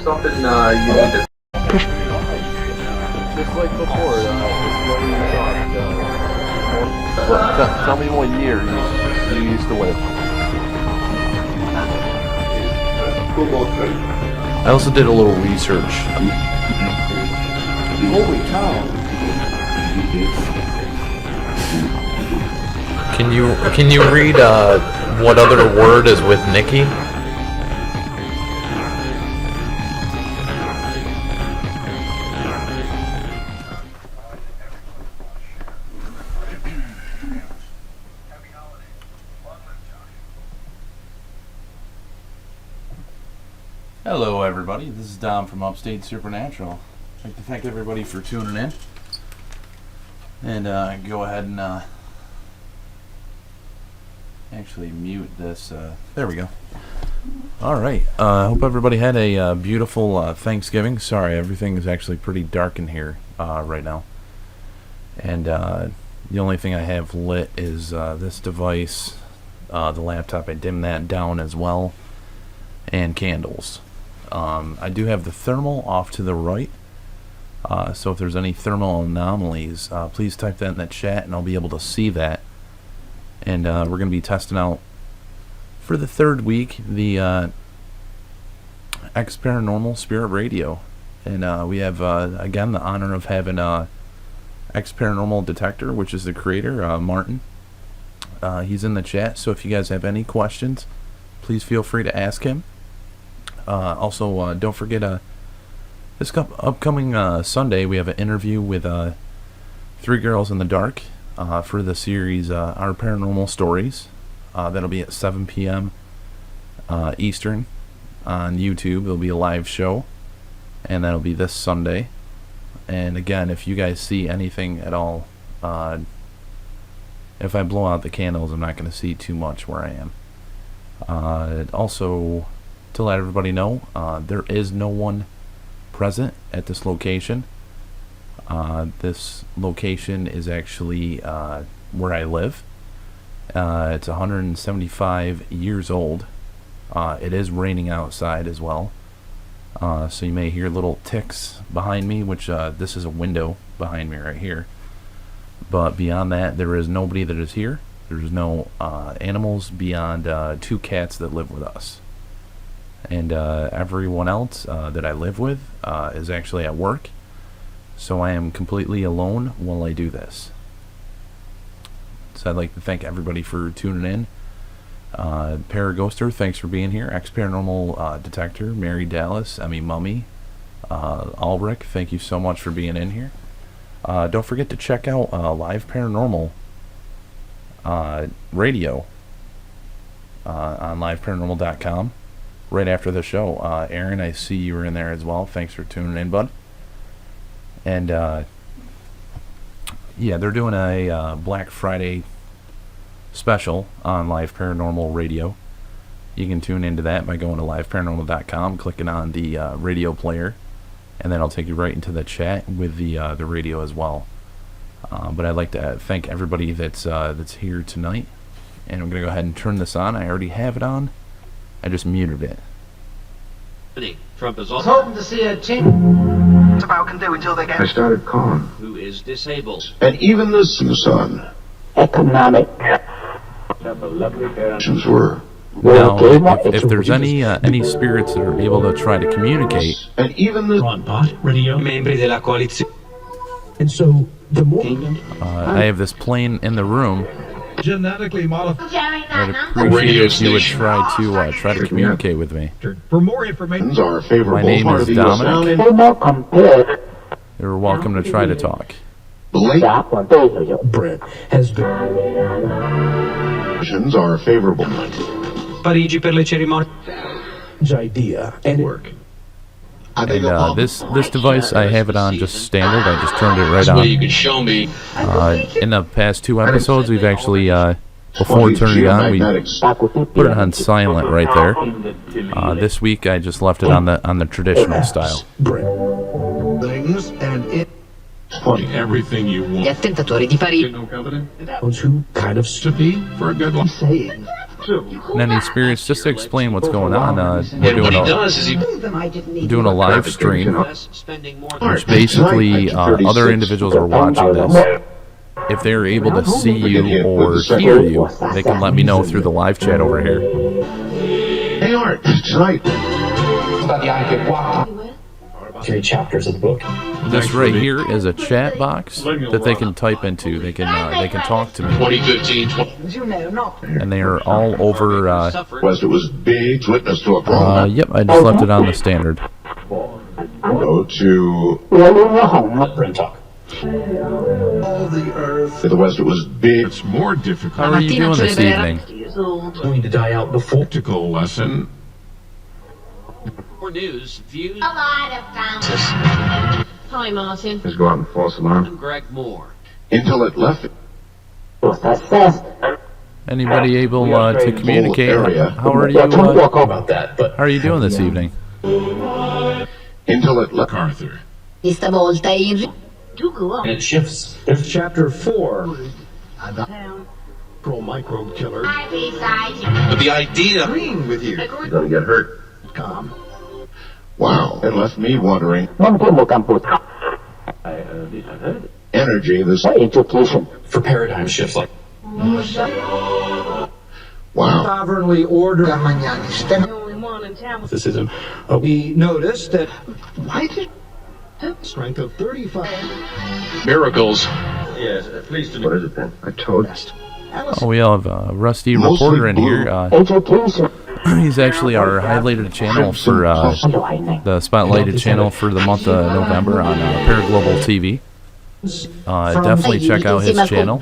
something you need to... Just like before, what we talked, tell me what year you used to live. I also did a little research. Holy cow. Can you read what other word is with Nikki? Hello everybody, this is Dom from Upstate Supernatural. I'd like to thank everybody for tuning in. And go ahead and actually mute this. There we go. Alright, hope everybody had a beautiful Thanksgiving. Sorry, everything is actually pretty dark in here right now. And the only thing I have lit is this device, the laptop. I dimmed that down as well. And candles. I do have the thermal off to the right, so if there's any thermal anomalies, please type that in the chat and I'll be able to see that. And we're going to be testing out for the third week the xParanormal Spirit Radio. And we have, again, the honor of having xParanormal Detector, which is the creator, Martin. He's in the chat, so if you guys have any questions, please feel free to ask him. Also, don't forget, this upcoming Sunday, we have an interview with Three Girls in the Dark for the series Our Paranormal Stories. That'll be at 7 p.m. Eastern on YouTube. It'll be a live show, and that'll be this Sunday. And again, if you guys see anything at all, if I blow out the candles, I'm not going to see too much where I am. Also, to let everybody know, there is no one present at this location. This location is actually where I live. It's 175 years old. It is raining outside as well, so you may hear little ticks behind me, which this is a window behind me right here. But beyond that, there is nobody that is here. There's no animals beyond 2 cats that live with us. And everyone else that I live with is actually at work, so I am completely alone while I do this. So I'd like to thank everybody for tuning in. Paraghoster, thanks for being here. xParanormal Detector, Mary Dallas, Emmy Mummy, Ulrich, thank you so much for being in here. Don't forget to check out Live Paranormal Radio on liveparanormal.com. Right after the show. Aaron, I see you were in there as well. Thanks for tuning in, bud. And yeah, they're doing a Black Friday special on Live Paranormal Radio. You can tune into that by going to liveparanormal.com, clicking on the radio player, and then I'll take you right into the chat with the radio as well. But I'd like to thank everybody that's here tonight, and I'm going to go ahead and turn this on. I already have it on. I just muted it. Trump is also hoping to see a change about can do until they get. I started calling. Who is disabled. And even the sun. Economic. Were. Now, if there's any spirits that are able to try to communicate, and even the radio membri della coalizione. And so the more I have this plane in the room. genetically modified. I'd appreciate it if you would try to communicate with me. For more information, my name is Dominic. You're welcome to try to talk. Brett has been are favorable. Parigi per le cerimonie. idea and work. And this device, I have it on just standard. I just turned it right on. You can show me. In the past 2 episodes, we've actually, before turning it on, we put it on silent right there. This week, I just left it on the traditional style. Things and it. Everything you want. Gli attentatori di Parigi. Those who kind of To be for a good one. saying And any spirits, just to explain what's going on, we're What he does is he doing a live stream, less, spending more. which basically other individuals are watching this. If they're able to see you or hear you, they can let me know through the live chat over here. Hey Art, tonight. 3 chapters of the book. This right here is a chat box that they can type into. They can talk to me, 2015, and they are all over. West, it was big witness to a problem. Yep, I just left it on the standard. Go to Brent talk. the West, it was big. It's more difficult. How are you doing this evening? Going to die out before. Practical lesson. more news, views. A lot of fun. Hi, Martin. Let's go out and false alarm. I'm Greg Moore. Until it left Anybody able to communicate? area. How are you? Talk about that, but How are you doing this evening? Until it left. MacArthur. Questa volta in... and it shifts. There's chapter 4. Pro microbe killer. Hi, beside you. But the idea. Agreeing with you. You're gonna get hurt. Calm. Wow. It left me wondering. Energy. This. For paradigm shifts like Wow. Sovereignly ordered The only one in town with mysticism. we noticed that Why did? Strength of 35. Miracles. yes, please do What is it then? A toad. Oh, we have a Rusty reporter in here. He's actually our highlighted channel for the spotlighted channel for the month of November on Paraglobal TV. Definitely check out his channel.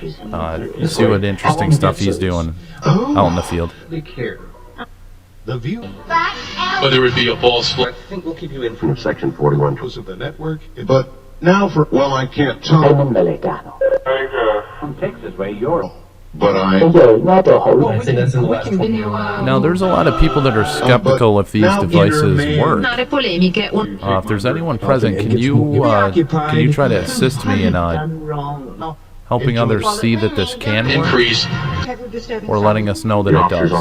See what interesting stuff he's doing out in the field. care. The view. back out. Whether it be a false I flag. think we'll keep you in From section 41. of the network. But now for I can't tell. But I. I think that's in the last one. Now, there's a lot of people that are skeptical if these now devices either work. Nare polemiche. If there's anyone present, can you try to assist me in helping others see that this can work, Increase. or letting us know that it does?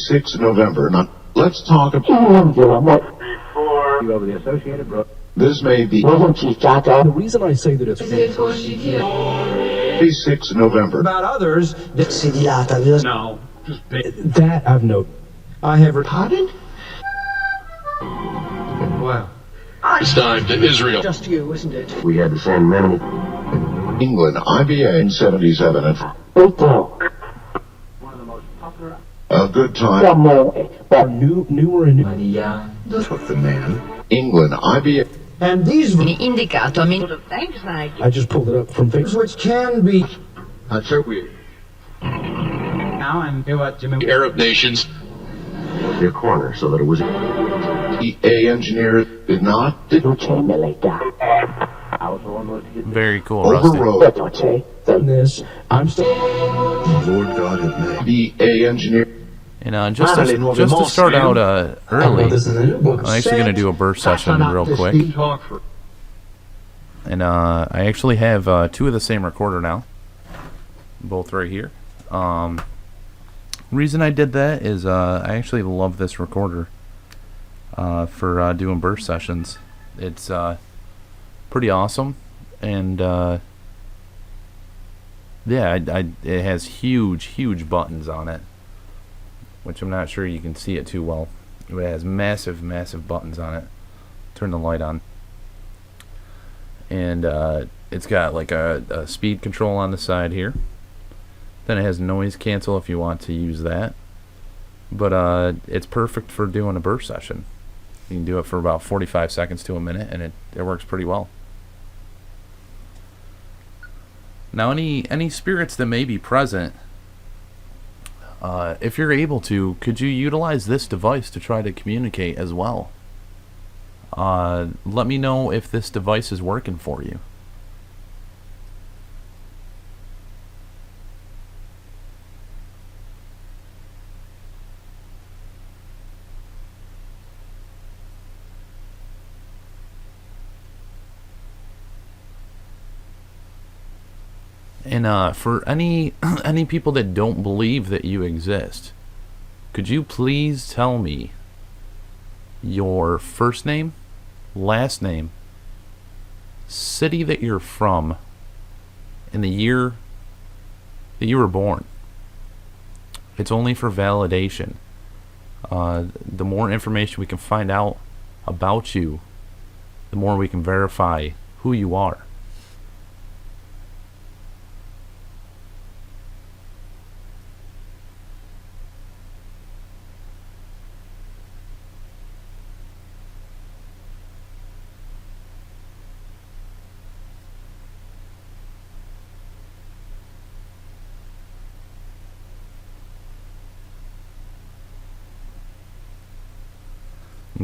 6 November. Now, let's talk about. This may be. The reason I say that it's 6 November. About others, No. that I've noted. I have pardon. Wow. It's time to Israel. Just you, isn't it? We had to send many. England, IBA in 77. And a good time. Newer and new. Took the man. England, IBA. And these Indicato a me. I just pulled it up from Facebook. which can be That's so weird. Arab nations. Your corner so that it was. EA engineer did not. Very cool, Rusty. Overrode. This, I'm still. Lord God had made. EA engineer. And just to start out early, This is a new book. I'm actually going to do a burst session real quick. And I actually have 2 of the same recorder now, both right here. Reason I did that is I actually love this recorder for doing burst sessions. It's pretty awesome, and yeah, it has huge buttons on it, which I'm not sure you can see it too well. It has massive buttons on it. Turn the light on. And it's got like a speed control on the side here. Then it has noise cancel if you want to use that. But it's perfect for doing a burst session. You can do it for about 45 seconds to a minute, and it works pretty well. Now, any spirits that may be present, if you're able to, could you utilize this device to try to communicate as well? Let me know if this device is working for you. And for any any people that don't believe that you exist, could you please tell me your first name, last name, city that you're from, and the year that you were born? It's only for validation. The more information we can find out about you, the more we can verify who you are.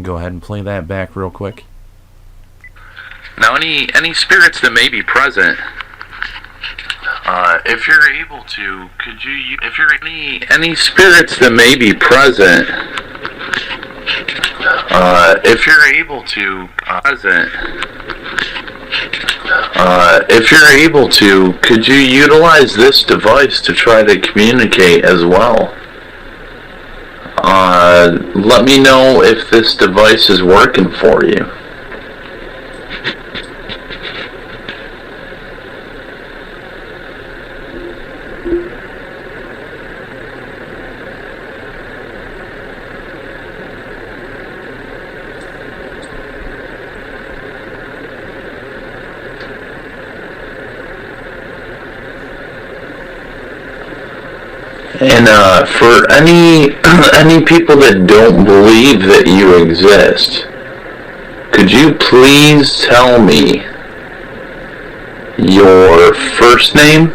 Go ahead and play that back real quick. Now, any spirits that may be present, if you're able to, could you? If you're any spirits that may be present, if you're able to, if you're able to, could you utilize this device to try to communicate as well? Let me know if this device is working for you. And for any people that don't believe that you exist, could you please tell me your first name,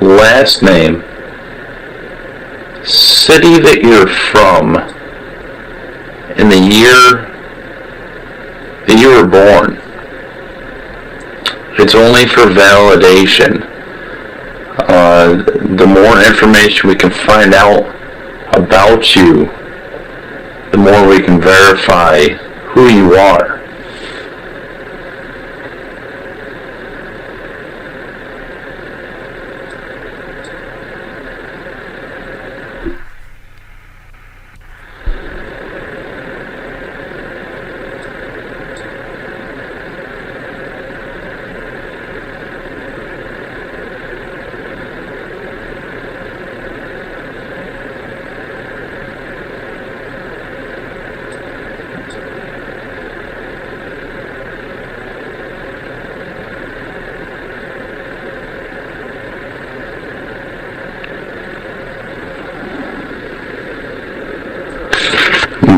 last name, city that you're from, and the year that you were born? It's only for validation. The more information we can find out about you, the more we can verify who you are.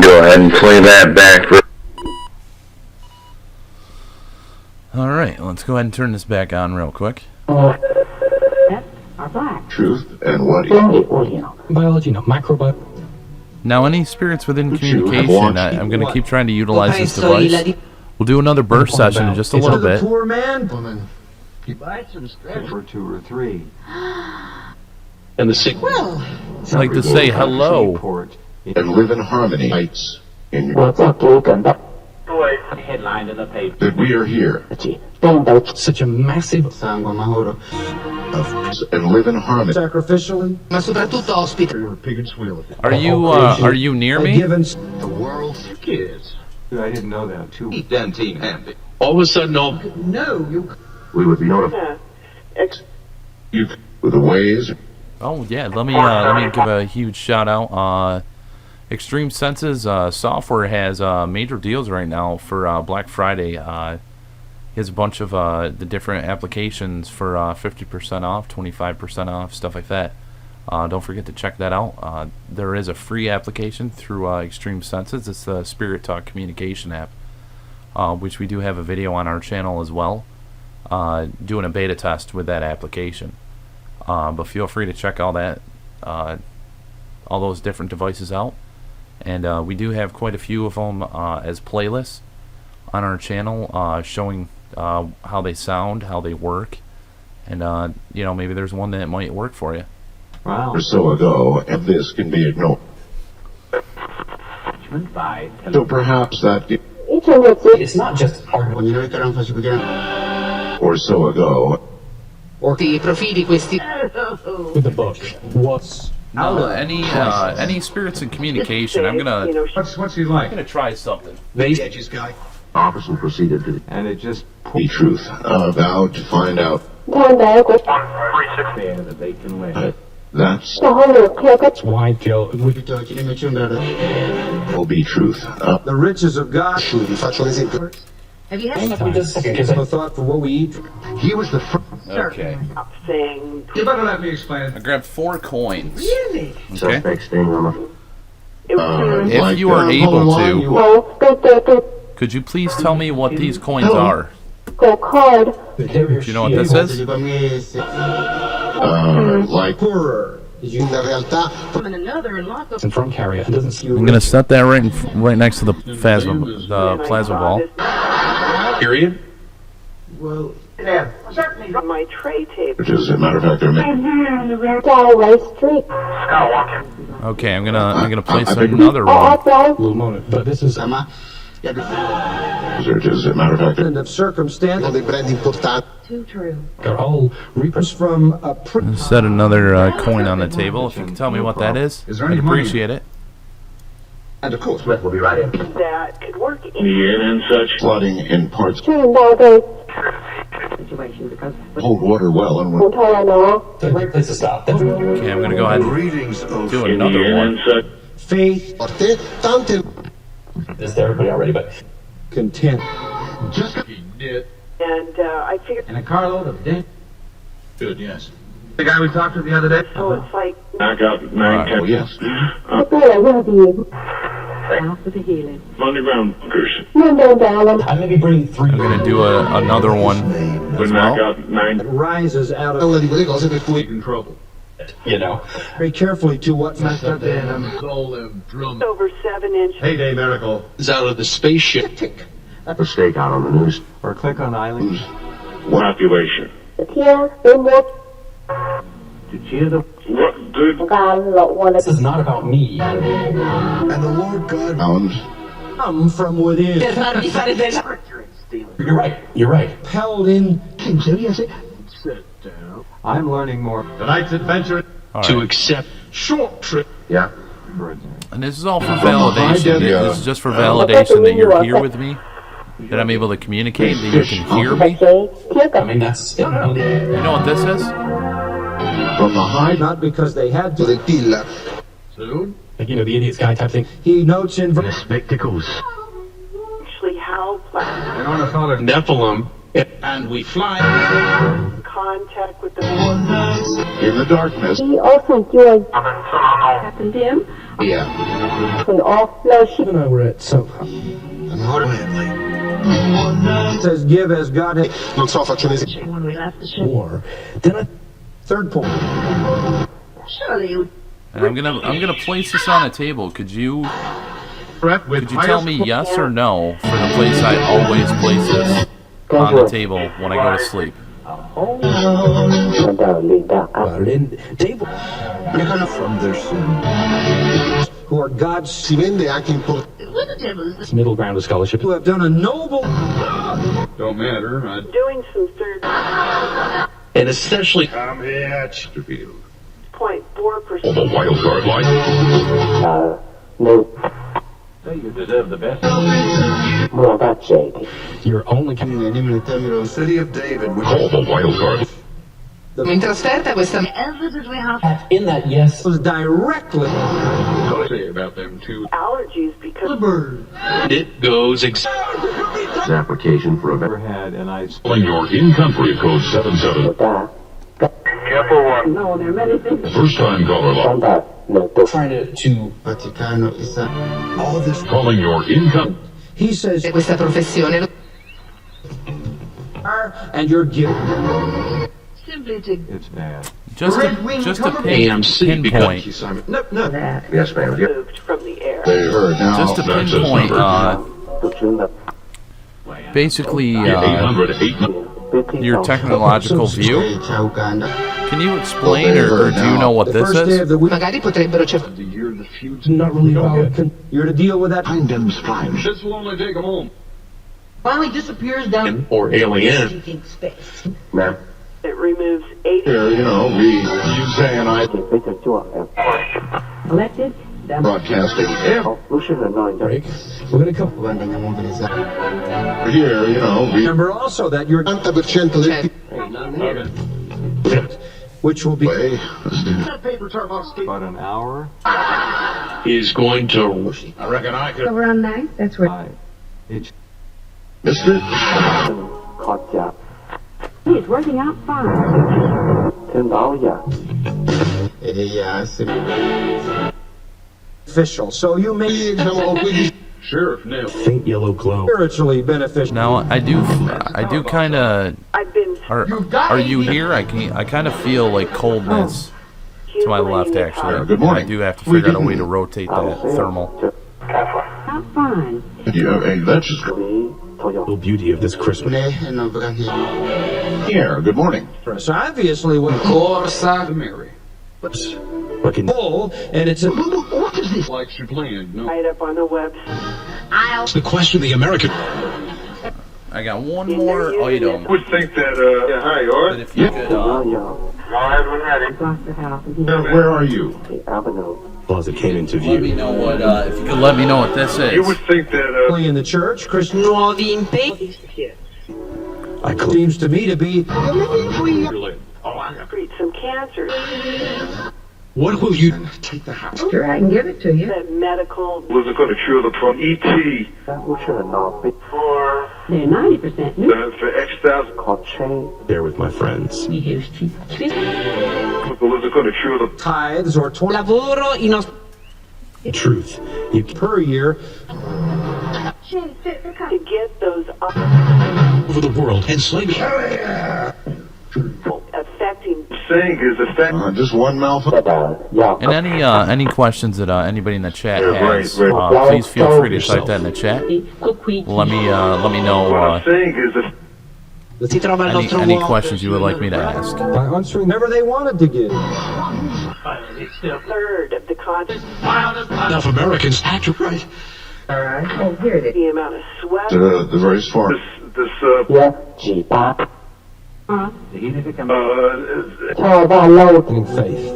Go ahead and play that back. Alright, let's go ahead and turn this back on real quick. Truth and what is Biology, no, microbiology. Now, any spirits within Would you have communication, watched I'm going to keep trying to utilize this device. We'll do another burst session in just a little bit. Poor man. woman. Buy some stretch for 2 or 3. And the sick. I'd like to say hello. And live in harmony. Heights in your Headline in the paper. that we are here Such a massive and live in harmony. sacrificially. Are you near me? Given The world's kids. I didn't know that, too. Dentine handy. All of a sudden, all no, you We would be notified. You with the ways. Oh yeah, let me give a huge shout out. XtremeSenses software has major deals right now for Black Friday. He has a bunch of the different applications for 50% off, 25% off, stuff like that. Don't forget to check that out. There is a free application through XtremeSenses. It's the Spirit Talk communication app, which we do have a video on our channel as well, doing a beta test with that application. But feel free to check all those different devices out. And we do have quite a few of them as playlists on our channel, showing how they sound, how they work, and maybe there's one that might work for you. Wow. Or so ago, and this can be ignored. Bye. So perhaps that, It's not just hard. or so ago, Or profili questi with the book. What's No, any spirits in communication. I'm gonna what's he like? try something. Edges guy. Officer proceeded to and it just the truth. About to find out. That they can win. That's Why, Joe? will be truth. the riches of God. Have you had Just a second, because I have a thought for what we eat. He was the first. Okay. You better let me explain it. I grabbed 4 coins. Really? Okay. Suspect staying on the. If you are able to, could you please tell me what these coins are? Do you know what this is? Like Poorer. I'm in another and lock up. And from carrier. It doesn't see I'm gonna set that right next to the plasma ball. Period. Well, My tray table. which is, as a matter of fact, they're Okay, I'm gonna place another one. Blue Moon. But this is which is, as a matter of fact, and of circumstance. Too true. our whole reapers. From a Set another coin on the table. If you can tell me what that is, Is there I'd any money? appreciate it. and of course, Smith will be right in. That could work The inn and such. Flooding in parts situation because hold water well and when The right place to stop. Okay, I'm gonna go ahead and do In the another inn and one. such. faith, This is to everybody already, but content. just and I figured and a carload of dent. Good, yes. The guy we talked to the other day. oh it's like Knock out 9 oh yes after the healing. underground bunkers. I may be bringing 3. I'm gonna do another one Would as knock well. out 9. Rises out of In trouble. You know. very carefully to what messed up in him. All them drum. Over 7 inches. Heyday miracle. Is out of the spaceship. a stake out on the news Or click on island. Population. to cheer the What good? This is not about me. and the Lord God found Come from within. You're right. You're right. Held in. Sit down. I'm learning more. Tonight's adventure. All To right. accept short trip. yeah And this is all for validation. This is just for validation that you're here with me, that I'm able to communicate, that you can hear me. I mean, that's. You know, You know what this is? from the high Not because they had to. Soon. like, you know, the idiot guy type thing. He notes in spectacles Actually, how plastic An ornithology. Nephilim. And we fly. contact with the in the darkness Happened to him. yeah Steve and I were at some. It says give as God has. When we left the ship. Or then I. Third point. Surely you And I'm gonna place this on a table. Could you tell me yes or no for the place I always place this on the table when I go to sleep? Table. from their sin Who are God's what the devil is this? Middle ground of scholarship. who have done a noble Don't matter. doing some third And essentially. I'm here, Chesterfield. 0.4%. the wild card line You deserve the best. You're only. city of David we call the wild card In trasferta questa Ever did we have In that, yes. was directly What do I say about them two? allergies because It goes application for a Had and I. calling your in-country code 77 no, there are many things. first time caller line Trying to all this calling your income he says questa professione and you're giving. Simply to It's bad. Just to AMC pinpoint, No, no. that. yes ma'am yeah. moved from the air. They heard now just to that's his pinpoint, number. basically 800 your technological view. Can you explain, or do you know what The this first day is? of the week. Magari potrebbero The year the feuds. not really about. You're to deal with that. find them fine This will only take them home. Finally disappears down or alien. thinking space. ma'am It removes 80. Here, we use and Elected. broadcasting. Break. We're going to come. Here, we Remember also that you're which will be About an hour. Is going to. I reckon I could. Around 9. That's right. Mister. It's working out fine. official. So you may Sheriff Nell. faint yellow glow spiritually beneficial. Now I do kind of. I've been Are you here? I kind of feel like coldness to my left actually. Good morning. I do have to figure out a way to rotate that thermal. Out fine. Yeah, hey, that's just The beauty of this Christmas. here. Good morning. So obviously, when Mary. looking full, and it's a What is this? Like she planned. No. right up on the web. The question the American. I got one more item. Would think that, hi, But if you could, Lost the house. And Where are you? closet came into let me view. know what. If you could let me know what this is. think that, In the church, Christian seems to me to be Treat some cancers. What will you. sure, I can give it to you. That medical. was it going to cure the problem? E.T. They're 90% new. For X thousand. there with my friends. Was it going to cure the tithes or 20 truth you per year. To get those Over the world and slavery. affecting. saying is Just one mouthful. And any questions that anybody in the chat has, right. please feel free to type that in the chat. Let me know saying is any questions you would like me to ask. By answering whatever they wanted to give. Third of the content. Enough Americans act right. All right. Oh, here it is. The amount of sweat. The very far. this, In faith.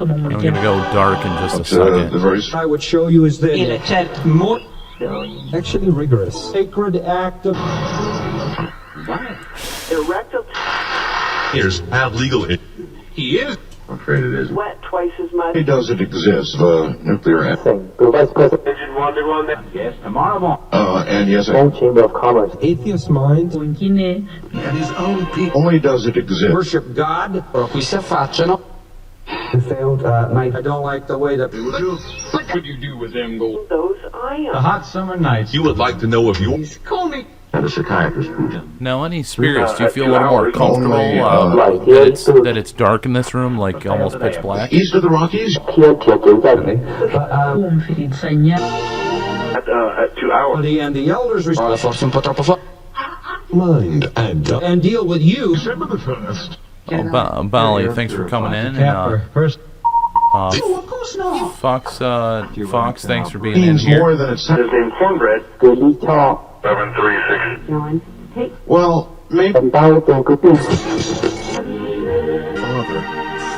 I'm gonna go dark in just a The second. very I would show you is this. Actually rigorous. Sacred act of Erectile Here's how legal it. He is. I'm afraid it is. sweat twice as much. Hey, does it exist? Nuclear and yes, atheist mind. only does it exist. Worship God. Failed. I don't like the way that what could you do with them gold? Those ions. hot summer nights. You would like to know if you. And a psychiatrist. Now, any spirits, do you feel a little more comfortable that it's dark in this room, like almost pitch black? East of the Rockies? At 2 hours. And the elders mind and deal with you. Bali, thanks for coming in. And, Fox, thanks for being in Means here. more than it sounds. His name's Cornbread. 736. John, take Well, maybe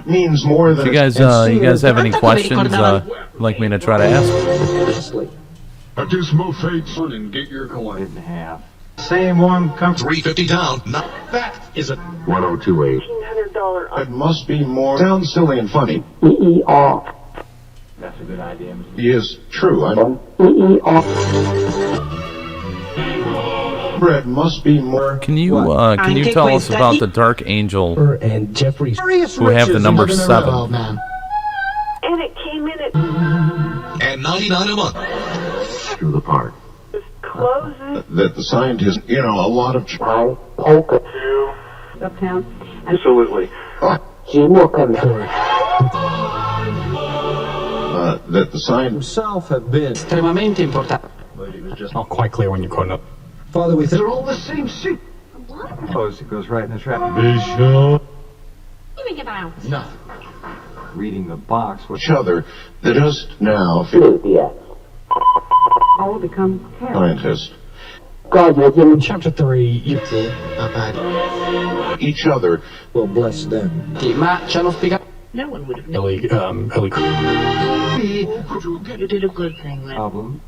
means more than If you guys have any questions, like me to try to ask? Just move fates and get your coin. Same one comes. 350 down. Not that is a. 1028. $1,500. It must be more. Sounds silly and funny. That's a good idea. He is true. Bread must be more. Can you tell us about the Dark Angel And Jeffrey who have the number 7? And it came in at And 99 a month. Through the park. closes. That the scientists, a lot of. uptown. Absolutely. That the scientists. himself have been Not quite clear when you're caught up. Father, we They're all the same shit. Suppose it goes right in the trap. Think about. Reading the box. Each other. That just now. All become terrible. Scientists. Chapter 3, you Each other. will bless them. Ma ci hanno spiegato. No one would have known. Ellie. You did a good thing, man.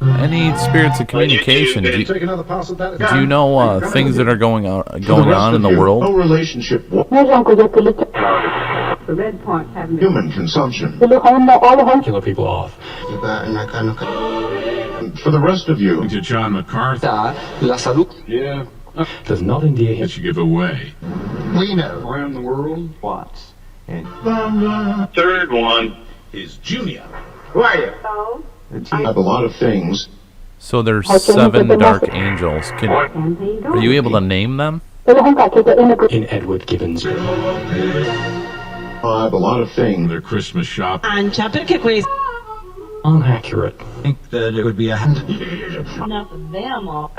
Any spirits of communication? Do Take another pass at that. you know things that are going on in the No world? relationship with The red points haven't been. human consumption. Killer people off. For the rest of you, To John McCarthy. La salute. Yeah. Does not endear him. That you give away. we know. Around the world. Third one. Is Junior. So, I have a lot of things. So there's 7 dark angels. Are you able to name them? In Edward Gibbons. I have a lot of things. Their Christmas shop. Ancia, perché questo? Inaccurate. Think that it would be a Enough of them all.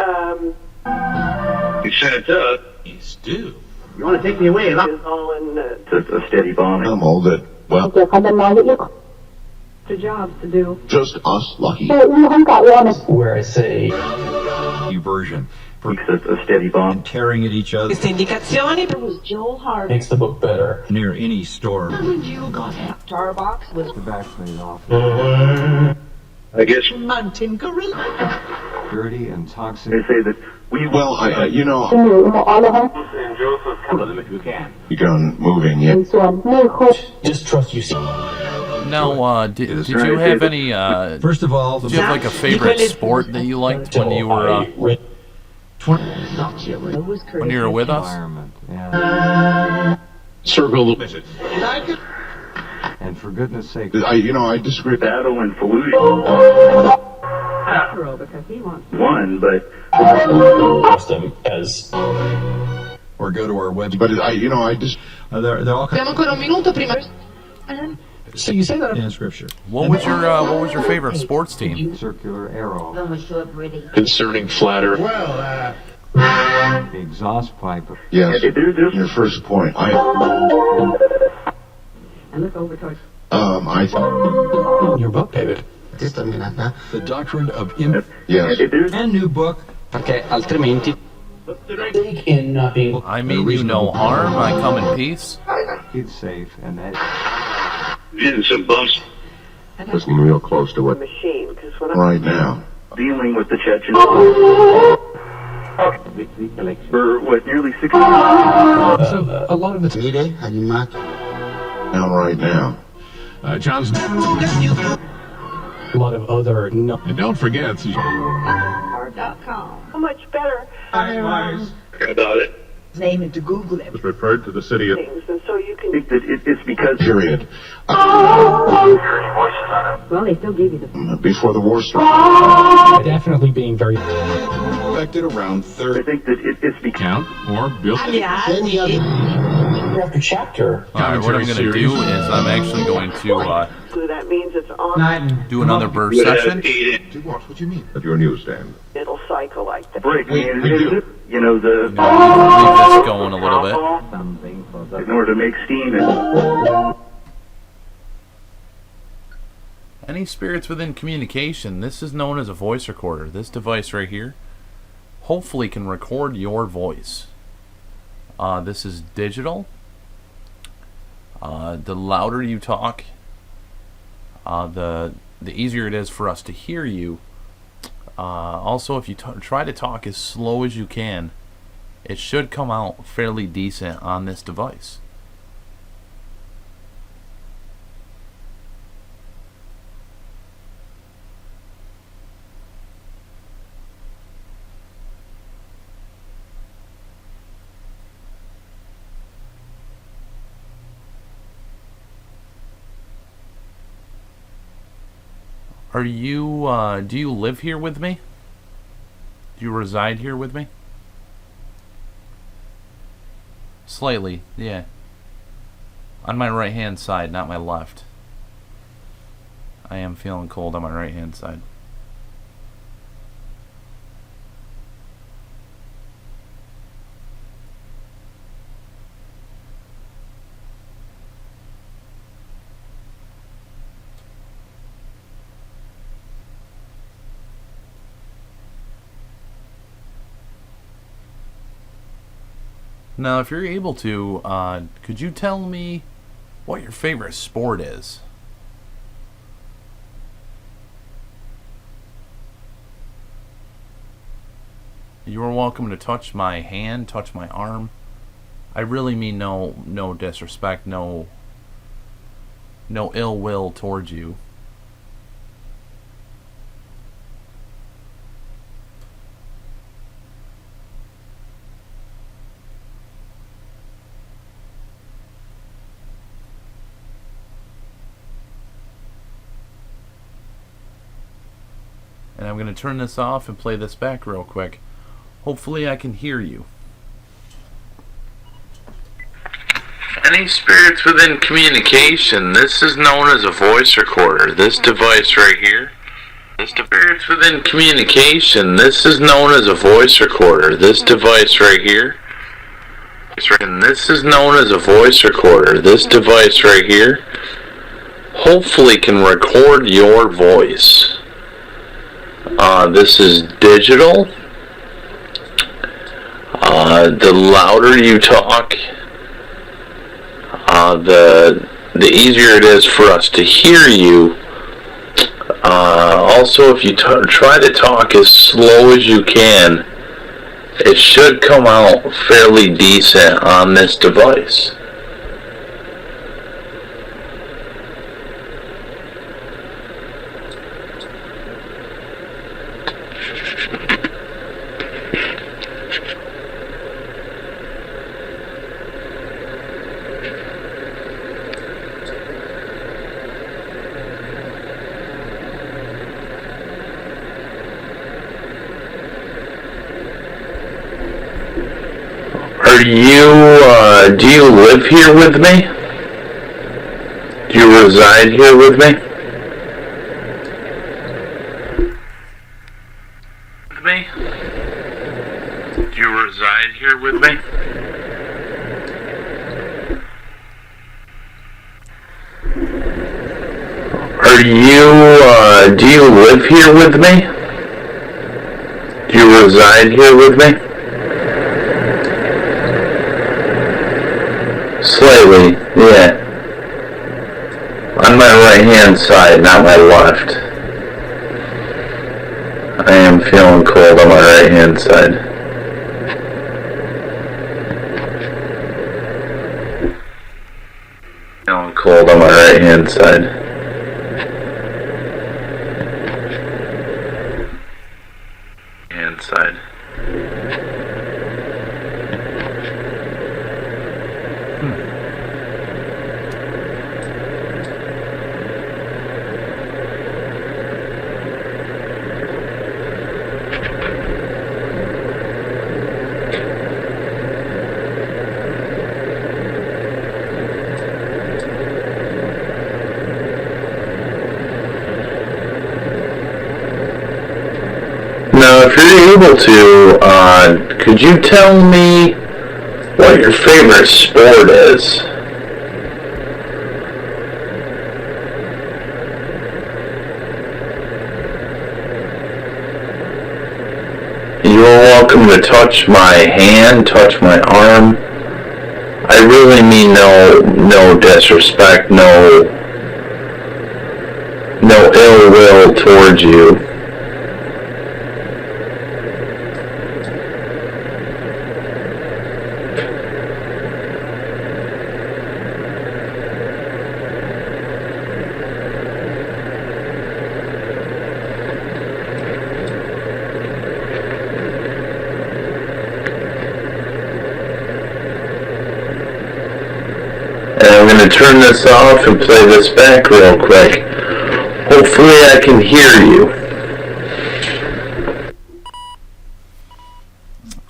You Santa. He's due. is all in A steady bombing. Animal that, well, The jobs to do. just us lucky. Where I say Version. A steady bomb. Tearing at each other Queste indicazioni it was Joel Hart. makes the book better. near any store. When you got that Starbucks was I guess. mountain gorilla. Dirty and toxic. They say that we Well, you know, begun moving yet. Just trust you see. Now, did you have any? First of all, Did you have like a favorite sport that you liked when you were when you were with us? Circle the visit. and for goodness sake, I disagree. battle and Fallujah Because he wants. won, but Trust them as or go to our website. But I just They're all Abbiamo ancora un minuto prima. so you say that in scripture. What was your favorite sports team? Circular arrow. Concerning flatter. The exhaust pipe. yes. Your first point. And look over towards. I your book, David. The doctrine of yes. and new book. Perché altrimenti in not being. I mean you no harm. I come in peace. Keep safe and that. Getting some bumps. Listening real close to what machine, because when right now. Dealing with the Chechens for what nearly 60 So a lot of it's Now, right now. John's. a lot of other no. And don't forget. Hard.com. how much better About it. Name into Google it. Was referred to the city of. things, and so you can. think that it's because Period. Well, they still give you the. Before the war started. Definitely being very. Affected around I 30. think that it's because Count or build. After chapter. Alright, what I'm gonna do is I'm actually going to So that means it's on. do another burst session. To what? What do you mean? At your newsstand. It'll cycle like that. break. We do. the I'm gonna leave this going a little bit. in order to make steam and Any spirits within communication, this is known as a voice recorder. This device right here hopefully can record your voice. This is digital. The louder you talk, the easier it is for us to hear you. Also, if you try to talk as slow as you can, it should come out fairly decent on this device. Are you, do you live here with me? Do you reside here with me? Slightly, yeah. On my right hand side, not my left. I am feeling cold on my right hand side. Now, if you're able to, could you tell me what your favorite sport is? You are welcome to touch my hand, touch my arm. I really mean no disrespect, no ill will towards you. And I'm going to turn this off and play this back real quick. Hopefully I can hear you. Any spirits within communication, this is known as a voice recorder. This device right here. Spirits within communication, this is known as a voice recorder. This device right here. And this is known as a voice recorder. This device right here hopefully can record your voice. This is digital. The louder you talk, the easier it is for us to hear you. Also, if you try to talk as slow as you can, it should come out fairly decent on this device. Do you live here with me? Do you reside here with me? Do you reside here with me? Do you live here with me? Do you reside here with me? Slightly, yeah. On my right hand side, not my left. I am feeling cold on my right hand side. Feeling cold on my right hand side. Hand side. Now, if you're able to, could you tell me what your favorite sport is? You are welcome to touch my hand, touch my arm. I really mean no disrespect, no ill will towards you. And I'm going to turn this off and play this back real quick. Hopefully I can hear you.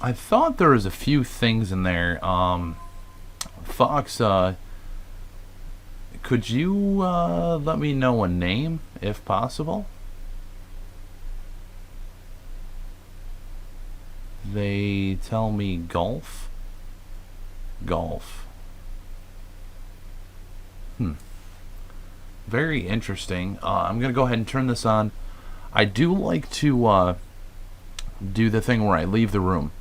I thought there was a few things in there. Fox, could you let me know a name, if possible? They tell me golf. Golf. Very interesting. I'm going to go ahead and turn this on. I do like to do the thing where I leave the room.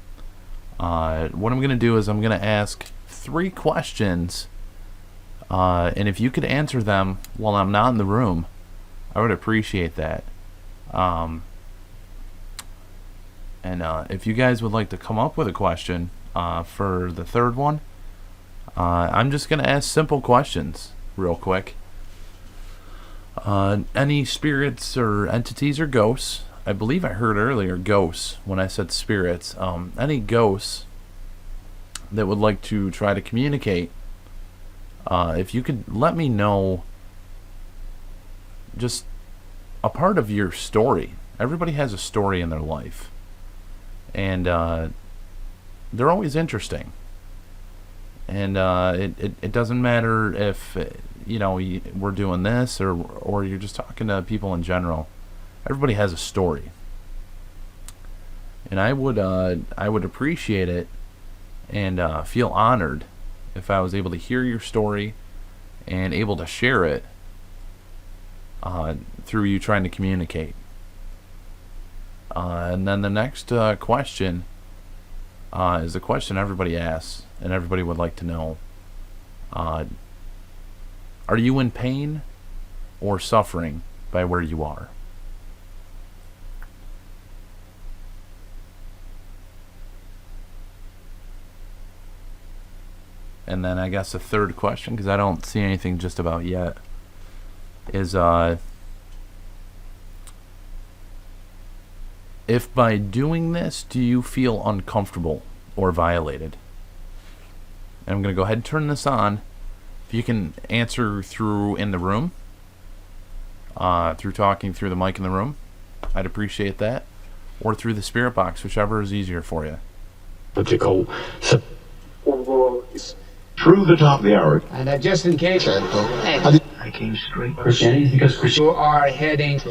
What I'm going to do is I'm going to ask 3 questions, and if you could answer them while I'm not in the room, I would appreciate that. And if you guys would like to come up with a question for the third one, I'm just going to ask simple questions real quick. Any spirits or entities or ghosts, I believe I heard earlier ghosts when I said spirits, any ghosts that would like to try to communicate, if you could let me know just a part of your story. Everybody has a story in their life, and they're always interesting. And it doesn't matter if we're doing this or you're just talking to people in general. Everybody has a story, and I would appreciate it and feel honored if I was able to hear your story and able to share it through you trying to communicate. And then the next question is a question everybody asks and everybody would like to know. Are you in pain or suffering by where you are? And then I guess the third question, because I don't see anything just about yet, is if by doing this, do you feel uncomfortable or violated? And I'm going to go ahead and turn this on. If you can answer through in the room, through talking through the mic in the room, I'd appreciate that. Or through the spirit box, whichever is easier for you. Through the top of the hour. And just in case, I came straight Christianity because you are heading. she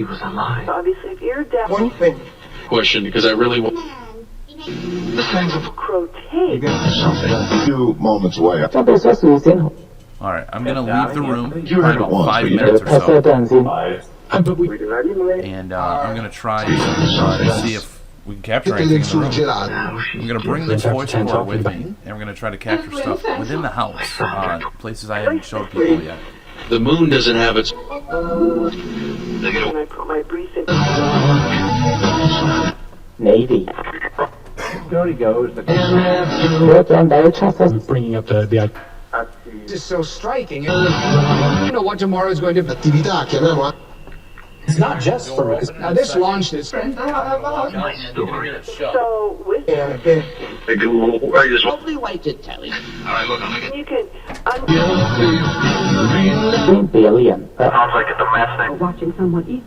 was alive. Obviously, if you're deaf, One thing. Question, because I really want. the kinds of croquet. A few moments away. Alright, I'm going to leave the room for about 5 minutes or so. And I'm going to try to see if we can capture anything in the room. I'm going to bring this voice recorder with me, and we're going to try to capture stuff within the house, places I haven't showed people yet. The moon doesn't have its. When I put my brief in. Navy. There he goes. Bringing up the This is so striking. You know what tomorrow is going to be. It's not just for us. Now this launched it. So, with Lovely way to tell you. you can. Billion. Sounds like it's a mess thing. Watching someone eat.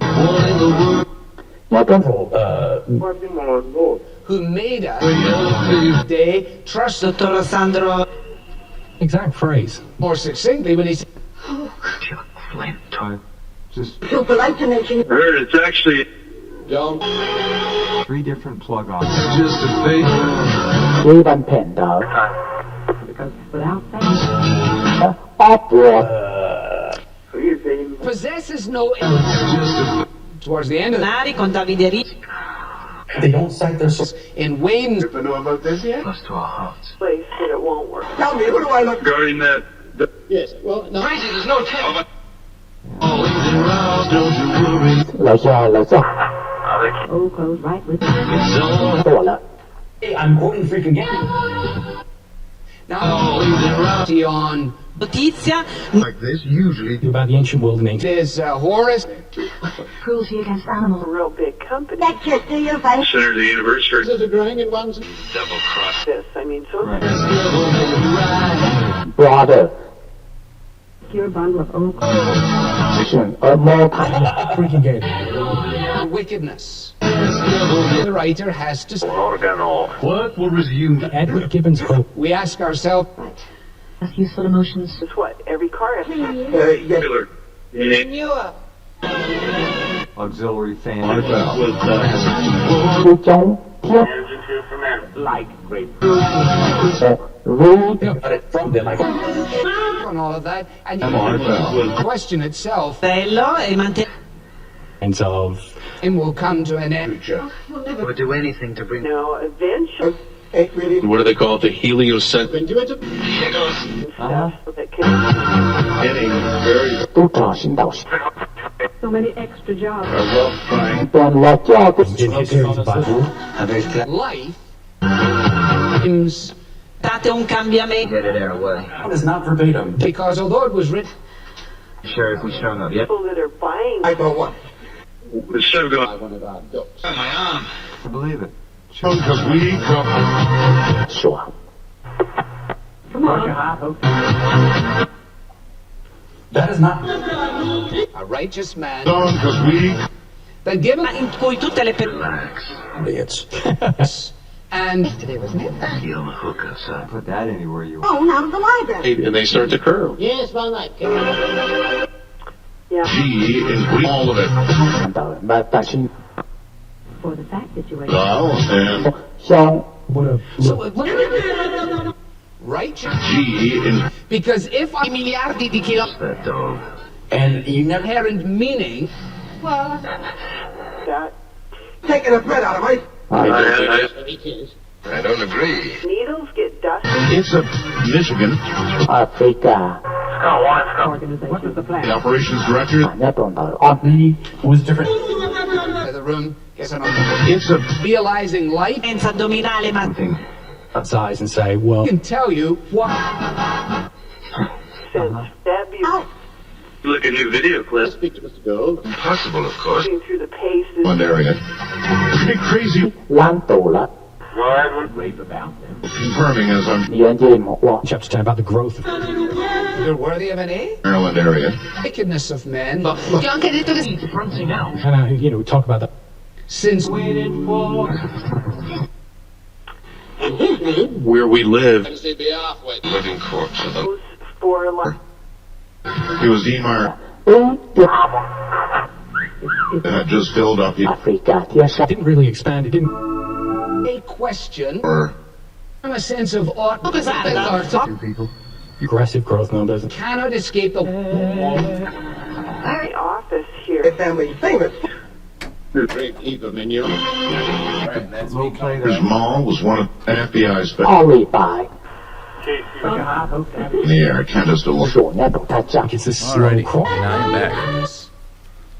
Who made us? They trust Dottor Sandro. Exact phrase. more succinctly when he said, You would like to mention It's actually 3 different plug-ons. just a thing. Even Panda. Because without that, possesses no. Towards the end of the Nari contavideri. They don't cite their source. in Wayne, Know about this yet? Place that it won't work. Regarding that. yes, well, no. There's no time. 老夏老夏 Oh, goes right with it. 错了 I'm quoting freaking again. Now, on Notizia. Like this, usually. About the ancient world in ancient. is Horace. Cruelty against animals. A real big company. Center of the universe for The Dragon ones. double cross. This, I mean, so. Brother. Pure bundle of oak. More Freaking game. Wickedness. The writer has to. What will resume? Edward Gibbon's hope. We ask ourselves, useful emotions. It's what every car has. Killer. Auxiliary fan. 其中天 Like great. read From them, like. and all of that, and you question itself. Bello e mantenere. And will come to an end. Or do anything to bring. No, eventually. What do they call it? The heliocentric. Getting very 都找新导师， So many extra jobs. a rough find. 断了教的。 Life seems Date un cambiamento. Get it our way. It's not verbatim. because although it was written Sure, if we strung up. Yep. People that are buying. Instead of going, I believe it. Because we come. 说， That is not. a righteous man Because we. that given In cui tutte le Idiots. and You don't hook us up. Put that anywhere you want. Oh, out of the library. and they start to curve. Yes, one night. Yeah. G in all of it. 看到了，但是 For the fact situation. Dial and 像 righteous G in because if I miliardi di chilometri That dog. and you never inherent meaning That Taking a bit out of me. I don't agree. needles get dusty. it's a Michigan. 阿非加 What is the plan? The operations director. 那懂到了啊， was different. the room is an It's a realizing life Senza addominale, ma Upsize and say, well, can tell you what That'd be Look at new video clips. possible, of course. moving through the paces. one area. Pretty crazy. 烂斗了， Confirming as I'm 连接膜哇， Chapter 10 about the growth of you're worthy of an A. Maryland area. Wickedness of men. ti ho anche detto che kind of, talk about that. Since Where we live. Living corpse of them. Those for life. He was Demeyer 嗯， had just filled up 阿非加天上 Didn't really expand. It didn't. a question or from a sense of ought Aggressive growth numbers. cannot escape the The office here. Family famous. his mom was one of the FBI's special 奥利白 in the air. Candace DeLore. 说那种他讲 It's a slow Alrighty, crawl. and I am back.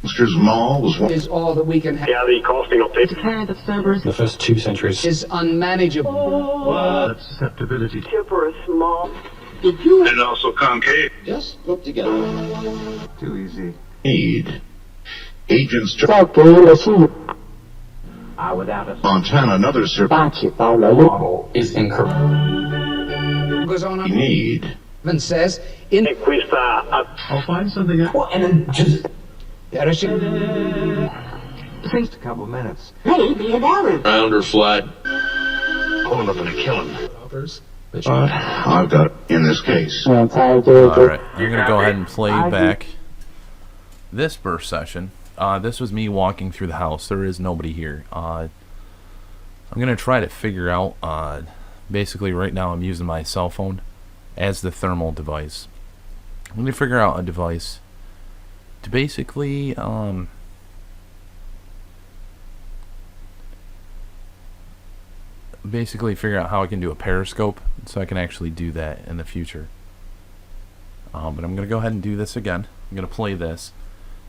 Mr. Mall was one. is all that we can have. The first 2 centuries. Is unmanageable. Susceptibility. Tip or a small. And also concave. Too easy. Need. Agents 交给了是 Montana, another survey 八起刀了路， Is incorrect. Goes on need. and says in I'll find something else. Well, and then just. perishing Just a couple minutes. Round or flat. Oh, I'm gonna kill him. But I've got in this case. 我猜这个 Alright, I'm going to go ahead and play back this burst session. This was me walking through the house. There is nobody here. I'm going to try to figure out, basically right now I'm using my cell phone as the thermal device. I'm going to figure out a device to basically, figure out how I can do a periscope so I can actually do that in the future. But I'm going to go ahead and do this again. I'm going to play this.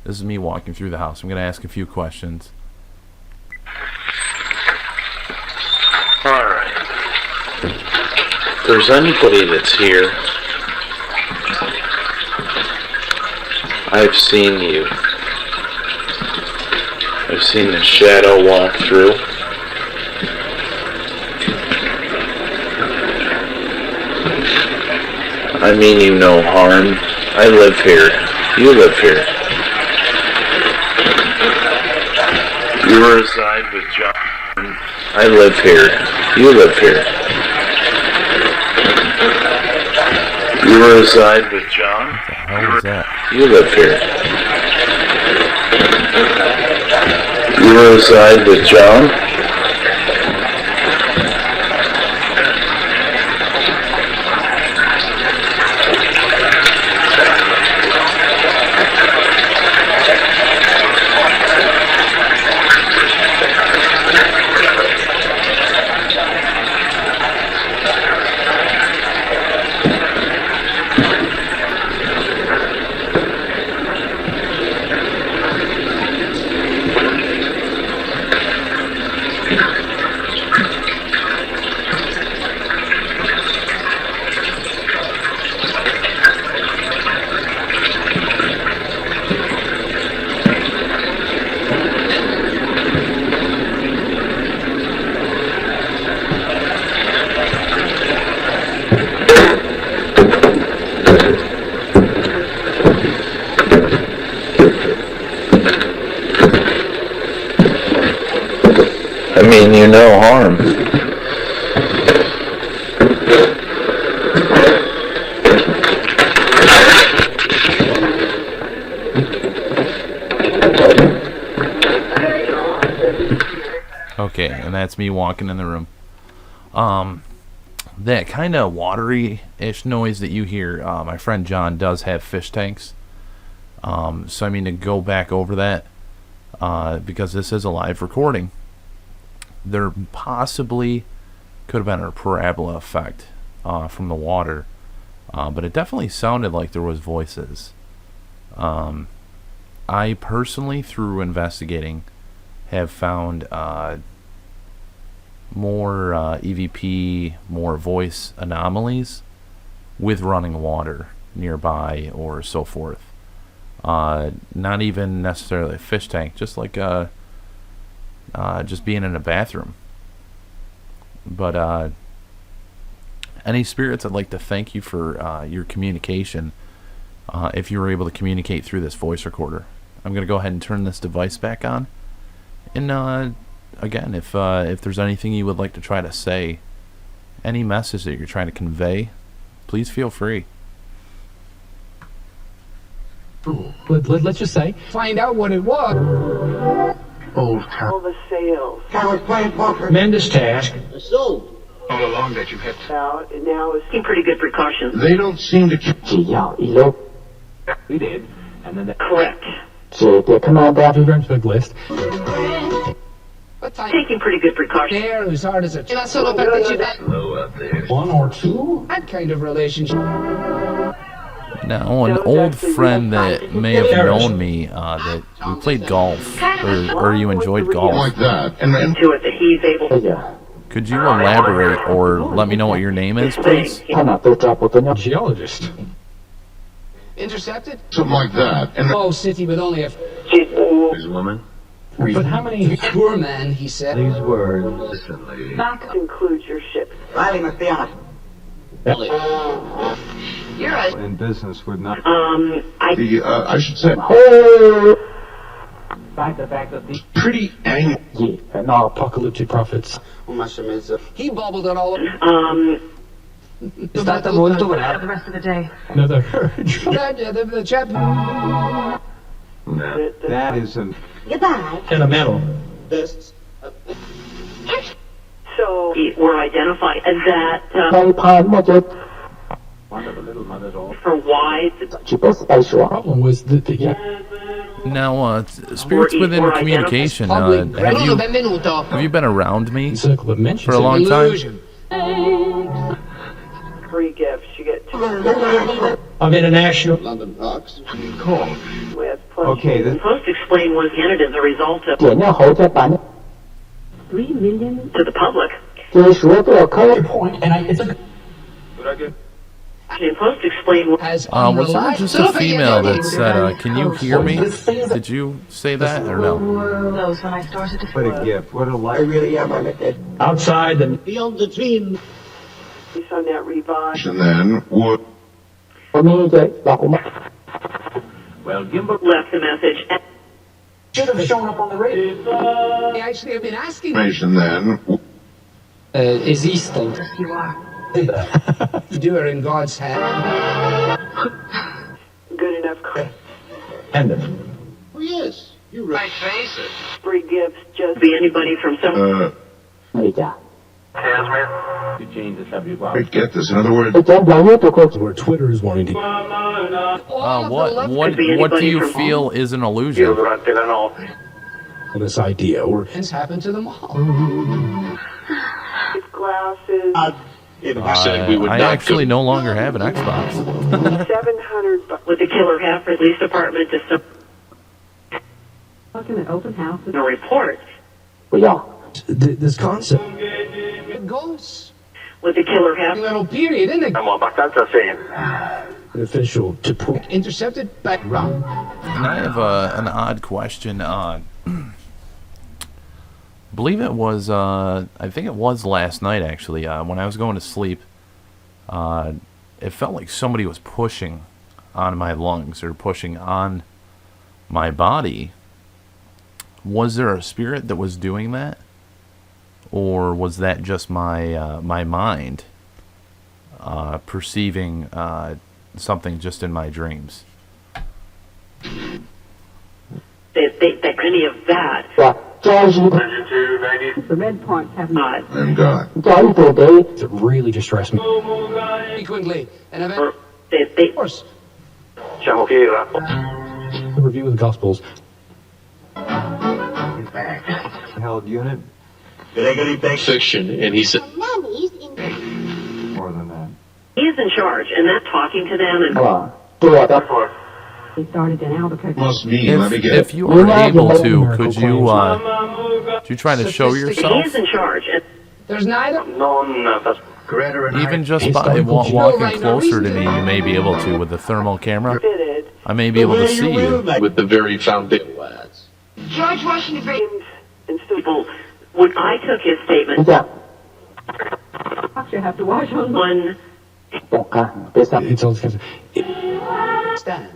This is me walking through the house. I'm going to ask a few questions. Alright. If there's anybody that's here, I've seen you. I've seen the shadow walk through. I mean you no harm. I live here. You live here. You reside with John. I live here. You live here. You reside with John. What the hell was that? You live here. You reside with John. you no harm. Okay, and that's me walking in the room. That kind of watery-ish noise that you hear, my friend John does have fish tanks. So I mean, to go back over that, because this is a live recording, there possibly could have been a parabola effect from the water, but it definitely sounded like there was voices. I personally, through investigating, have found more EVP, more voice anomalies with running water nearby or so forth. Not even necessarily a fish tank, just like just being in a bathroom. But any spirits, I'd like to thank you for your communication. If you were able to communicate through this voice recorder, I'm going to go ahead and turn this device back on. And again, if there's anything you would like to try to say, any message that you're trying to convey, please feel free. Let's just say, find out what it was. Old All the sales. Tremendous task. All along that you've had Out, and now it's taking pretty good precautions. They don't seem to. 只要一路 We did. And then Correct. 指点 commander Children's big list. Taking pretty good precautions. There, as hard as a Ma solo partecipare. one or two. that kind of relationship. Now, an old friend that may have known me, that we played golf, or you enjoyed golf. Like that. And then. To it that he's able. 哎呀 Could you elaborate or let me know what your name is, please? 他哪都抓不到鸟 Geologist. Intercepted? Something like that. And then. Oh, city with only a This woman. But how many? poor man, he said. These words. Listen, lady. Back includes your ship. Riley must be honest. You're right. In business would not. I should say. Pretty angry. 意 那 Apocalyptic prophets. He bubbled it all up. È stata molto brava. The rest of the day. Another urge. The chap. That isn't. Goodbye. And a medal. So we're identified as that ในพานน่าจะ for why 只不 special Problem was that the Now, spirits within communication, have you been around me circle of mentions. for a long time? Illusion. free gifts you get Of international. with. Okay, this. Supposed to explain was in it as a result of 点亮猴在板 3 million. to the public. 这说多少颗 Good point. And it's a. Actually, supposed to explain was As Was there just a unreliable- female that said, can you hear me? Did you say that or no? Those when I started to What a gift. What a life. Outside and based on that revised. And then would. 我们这老公们 Left the message. should have shown up on the radio. They actually have been asking. And then. Existing. you are. You do her in God's hand. Good enough. And Free gifts just be anybody from some. 回家 Wait, get this. In other words. 这讲两月多个 where Twitter is wanting to. What do you feel is an illusion? This idea, or It's happened to them all. Glasses. I actually no longer have an Xbox. 700 with the killer half police department to some Fucking an open house. no reports 不要 this concept. It goes. with the killer half. Little period, isn't it? Official to prove. Intercepted back round. And I have an odd question. Believe it was, I think it was last night actually, when I was going to sleep, it felt like somebody was pushing on my lungs or pushing on my body. Was there a spirit that was doing that? or was that just my my mind perceiving something just in my dreams? Any of that. The red points have not. I'm God. It really distressed me. Frequently, an event. Of course. The review of the Gospels. Held unit. Fiction, and he said, More than that. He is in charge, and that talking to them and He started in Albuquerque. Must mean, let me get If you are able to, could you try to show he yourself? is in charge. And There's neither. Even just by walking closer to me, you may be able to with the thermal camera. I may be able to see you. with the very foundation. George Washington and people, when I took his statement, You have to wash on one It's all kinds of... Stand.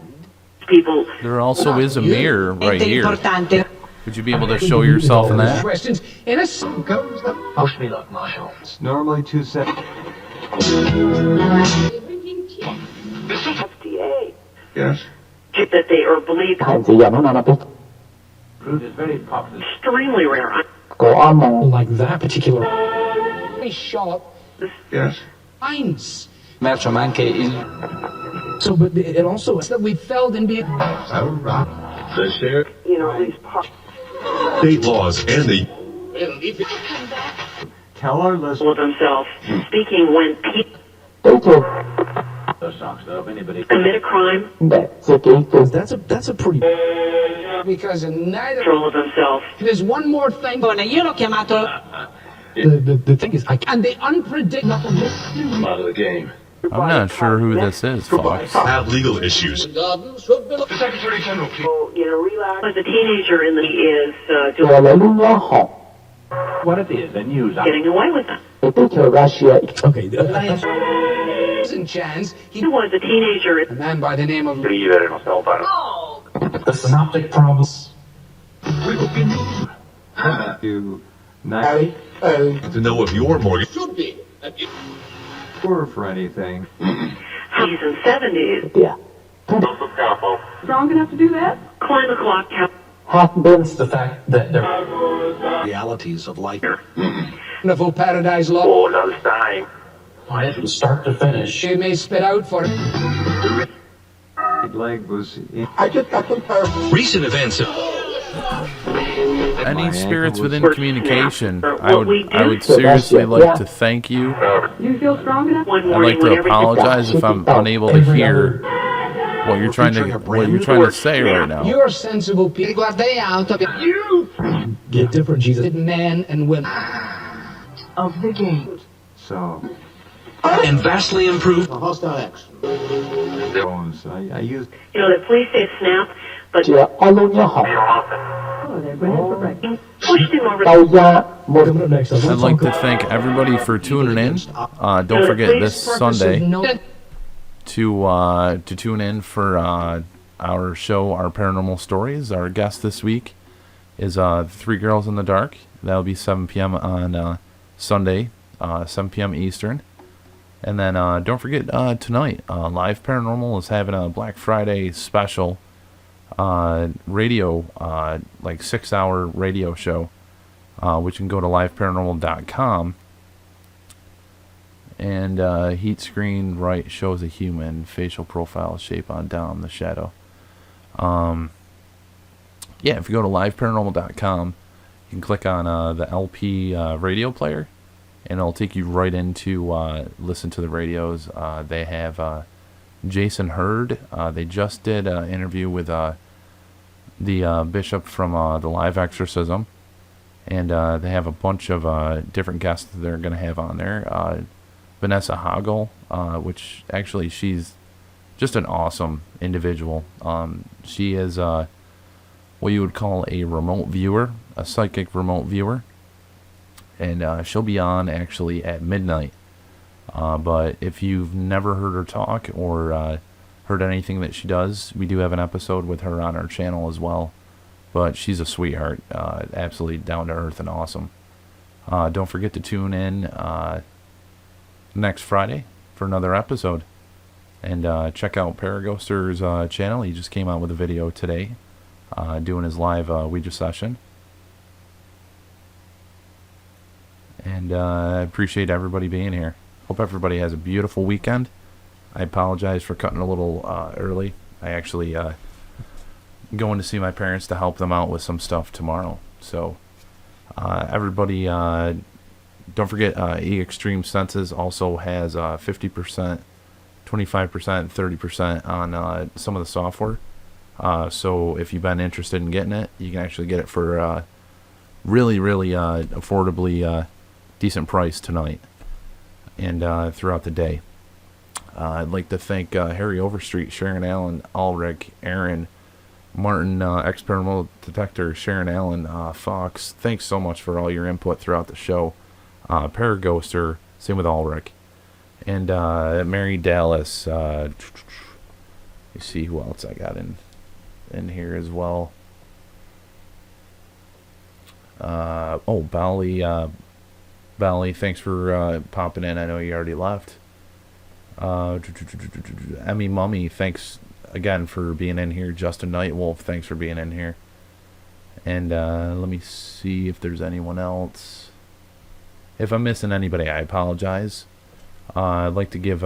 people There also is a mirror right here. Would you be able to show yourself in that? Questions in a It's normally 2 seconds. FDA Yes. that they are believed extremely rare. Like that particular... shot. Yes. Eins. So, but it also... That we felt in being. These parts State laws and the Tell our listeners. of themselves speaking when people commit a crime, That's a pretty... Because in neither. control of themselves. There's one more thing. The thing is, I can't... And the unpredictable. out of the game. I'm not sure who this is, folks. Have legal issues. Relax. As a teenager in the is What it is, and use... getting away with it. Okay, In chance, He was a teenager. a man by the name of. the synoptic problems... You nice To know if your mortgage poor for anything. He's in 70s. strong enough to do that? Climb a clock tower. It's the fact that there are realities of life. Wonderful paradise law. From start to finish. She may spit out for it. Leg was in. recent events. Any spirits within communication, I would seriously like to thank you. You feel strong enough? One I'd morning like to whenever apologize if I'm unable to hear what you're trying to say right now. You're sensible people. Guardei out. You Get different, Jesus. men and women. Of the game. So, And vastly improved. phones. I used. the police say snap, but Oh, they're bread for breakfast. pushed him over. Coming up next, I'd like to thank everybody for tuning in. Don't forget this Sunday to tune in for our show, Our Paranormal Stories. Our guest this week is Three Girls in the Dark. That'll be 7 p.m. on Sunday, 7 p.m. Eastern. And then don't forget tonight, Live Paranormal is having a Black Friday special radio, like 6-hour radio show, which you can go to liveparanormal.com. And heat screen right shows a human, facial profile, shape on down, the shadow. Yeah, if you go to liveparanormal.com, you can click on the LP radio player, and it'll take you right into listen to the radios. They have Jason Hurd. They just did an interview with the bishop from the Live Exorcism, and they have a bunch of different guests that they're going to have on there. Vanessa Hagel, which actually she's just an awesome individual. She is what you would call a remote viewer, a psychic remote viewer, and she'll be on actually at midnight. But if you've never heard her talk or heard anything that she does, we do have an episode with her on our channel as well. But she's a sweetheart, absolutely down to earth and awesome. Don't forget to tune in next Friday for another episode. And check out Paraghoster's channel. He just came out with a video today doing his live Ouija session. And I appreciate everybody being here. Hope everybody has a beautiful weekend. I apologize for cutting a little early. I actually going to see my parents to help them out with some stuff tomorrow. So everybody, don't forget ExtremeSenses also has 50%, 25%, 30% on some of the software. So if you've been interested in getting it, you can actually get it for really affordably decent price tonight and throughout the day. I'd like to thank Harry Overstreet, Sharon Allen, Ulrich, Aaron, Martin, xParanormal Detector, Sharon Allen, Fox. Thanks so much for all your input throughout the show. Paraghoster, same with Ulrich. And Mary Dallas. You see who else I got in here as well. Bally, thanks for popping in. I know you already left. Emmy Mummy, thanks again for being in here. Justin Nightwolf, thanks for being in here. And let me see if there's anyone else. If I'm missing anybody, I apologize. I'd like to give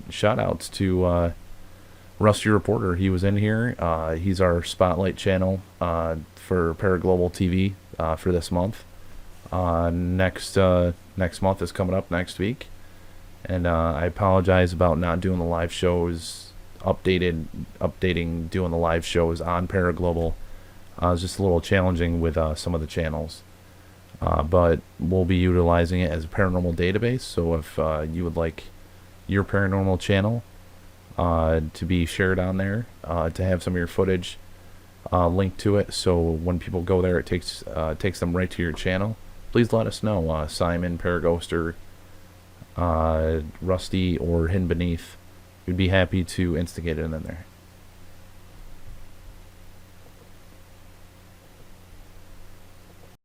shout outs to Rusty Reporter. He was in here. He's our spotlight channel for Paraglobal TV for this month. Next month is coming up next week. And I apologize about not doing the live shows, updating, doing the live shows on Paraglobal. It's just a little challenging with some of the channels. But we'll be utilizing it as a paranormal database. So if you would like your paranormal channel to be shared on there, to have some of your footage linked to it, so when people go there, it takes them right to your channel, please let us know. Simon, Paraghoster, Rusty, or Hidden Beneath, we'd be happy to instigate it in there.